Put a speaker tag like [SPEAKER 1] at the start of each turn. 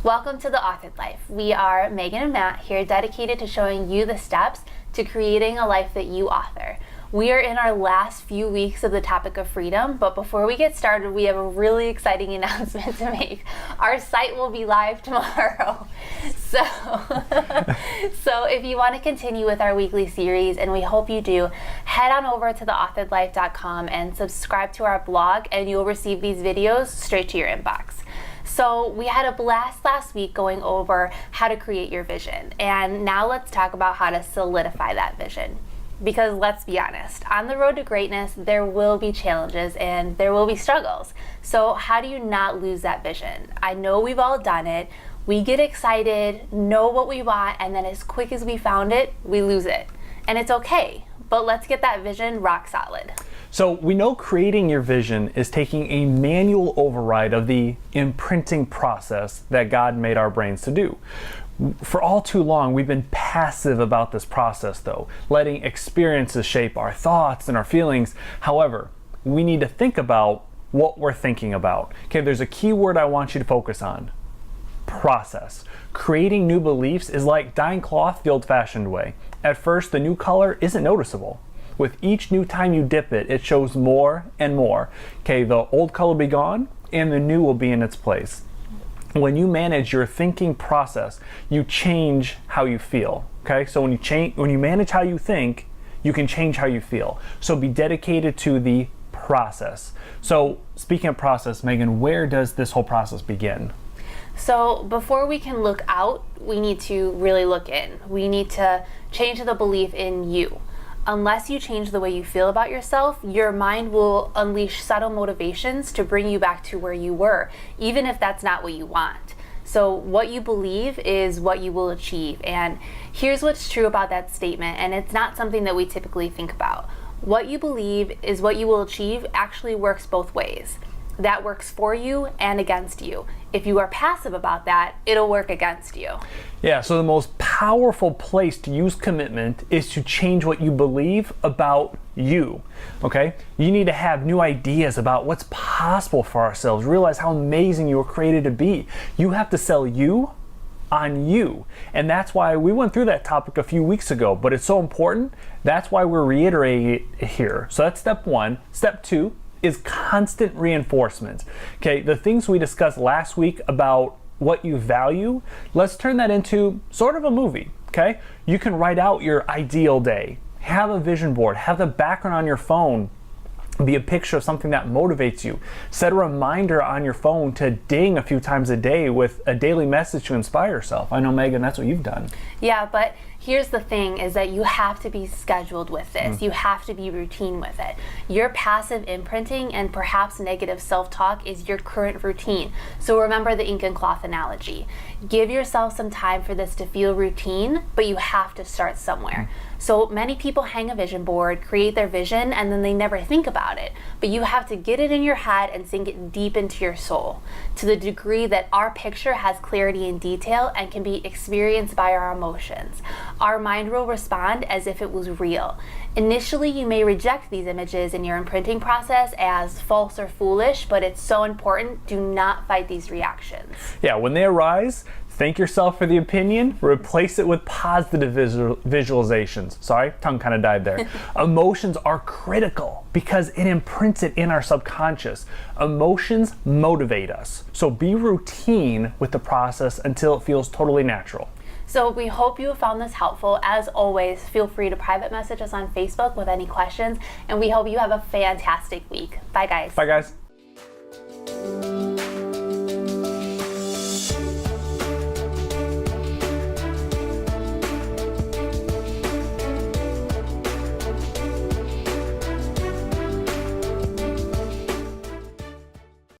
[SPEAKER 1] Welcome to The Authored Life. We are Megan and Matt here, dedicated to showing you the steps to creating a life that you author. We are in our last few weeks of the topic of freedom, but before we get started, we have a really exciting announcement to make. Our site will be live tomorrow. So if you want to continue with our weekly series, and we hope you do, head on over to theauthoredlife.com and subscribe to our blog, and you'll receive these videos straight to your inbox. So we had a blast last week going over how to create your vision, and now let's talk about how to solidify that vision. Because let's be honest, on the road to greatness, there will be challenges and there will be struggles. So how do you not lose that vision? I know we've all done it. We get excited, know what we want, and then as quick as we found it, we lose it. And it's okay, but let's get that vision rock solid.
[SPEAKER 2] So we know creating your vision is taking a manual override of the imprinting process that God made our brains to do. For all too long, we've been passive about this process though, letting experiences shape our thoughts and our feelings. However, we need to think about what we're thinking about. Okay, there's a key word I want you to focus on: process. Creating new beliefs is like dyeing cloth the old-fashioned way. At first, the new color isn't noticeable. With each new time you dip it, it shows more and more. Okay, the old color will be gone and the new will be in its place. When you manage your thinking process, you change how you feel. Okay, so when you manage how you think, you can change how you feel. So be dedicated to the process. So speaking of process, Megan, where does this whole process begin?
[SPEAKER 1] So before we can look out, we need to really look in. We need to change the belief in you. Unless you change the way you feel about yourself, your mind will unleash subtle motivations to bring you back to where you were, even if that's not what you want. So what you believe is what you will achieve. And here's what's true about that statement, and it's not something that we typically think about. What you believe is what you will achieve actually works both ways. That works for you and against you. If you are passive about that, it'll work against you.
[SPEAKER 2] Yeah, so the most powerful place to use commitment is to change what you believe about you, okay? You need to have new ideas about what's possible for ourselves. Realize how amazing you were created to be. You have to sell you on you. And that's why we went through that topic a few weeks ago, but it's so important. That's why we're reiterating it here. So that's step one. Step two is constant reinforcement. Okay, the things we discussed last week about what you value, let's turn that into sort of a movie. Okay, you can write out your ideal day, have a vision board, have the background on your phone be a picture of something that motivates you. Set a reminder on your phone to ding a few times a day with a daily message to inspire yourself. I know, Megan, that's what you've done.
[SPEAKER 1] Yeah, but here's the thing, is that you have to be scheduled with this. You have to be routine with it. Your passive imprinting and perhaps negative self-talk is your current routine. So remember the ink and cloth analogy. Give yourself some time for this to feel routine, but you have to start somewhere. So many people hang a vision board, create their vision, and then they never think about it. But you have to get it in your head and sink it deep into your soul, to the degree that our picture has clarity and detail and can be experienced by our emotions. Our mind will respond as if it was real. Initially, you may reject these images in your imprinting process as false or foolish, but it's so important. Do not fight these reactions.
[SPEAKER 2] Yeah, when they arise, thank yourself for the opinion, replace it with positive visualizations. Sorry, tongue kind of died there. Emotions are critical because it imprints it in our subconscious. Emotions motivate us. So be routine with the process until it feels totally natural.
[SPEAKER 1] So we hope you have found this helpful. As always, feel free to private message us on Facebook with any questions, and we hope you have a fantastic week. Bye, guys.
[SPEAKER 2] Bye, guys.